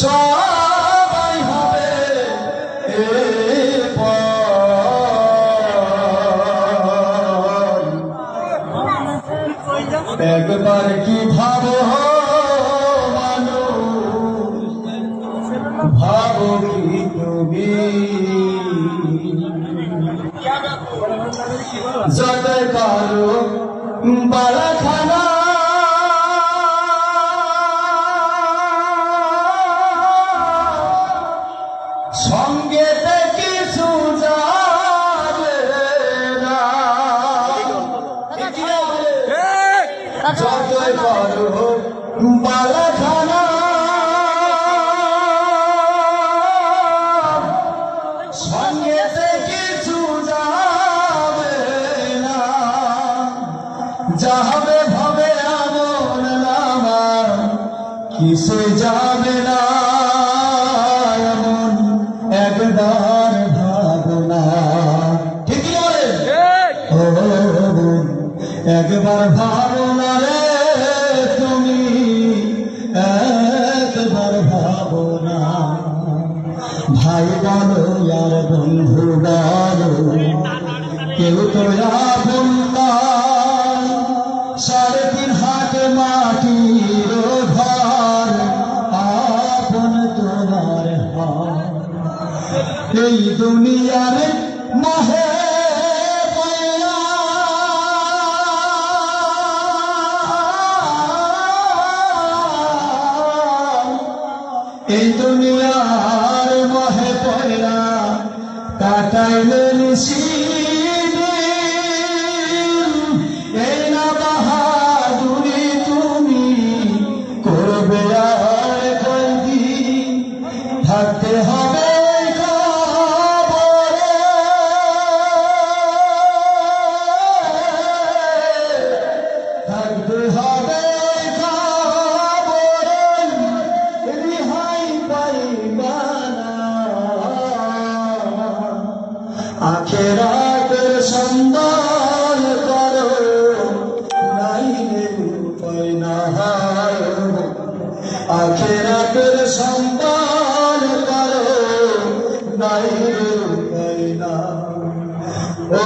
সবাই হবে একবার কি ভাবো মানুষ, ভাবো কি তুমি যত কারো বাড়াখানা সঙ্গে কিছু যাবে না, যতই করো বালাখানা সঙ্গে কিছু যাবে না, যাবে ভাবে এমন নামা কিছুই যাবে না, এমন একবার ভাবনা। ঠিক বলে একবার ভাবনা রে তুমি, একবার ভাবনা। ভাই বলো আর বন্ধু বলো, কেউ তো আপন নয়, 3.5 হাত মাটির ঘর আপন তোমার হয়। এই দুনিয়ার মহে এই দুনিয়ার মহে পয়লা কাটাইলেন এই না বাহাদুরি তুমি করবে আর কয়দিন, থাকতে হবে থাকতে হবে আখেরাতের সন্ধান করো, নাইলে উপায় না। আখেরাতের সন্ধান করো, নাইলে উপায় না। ও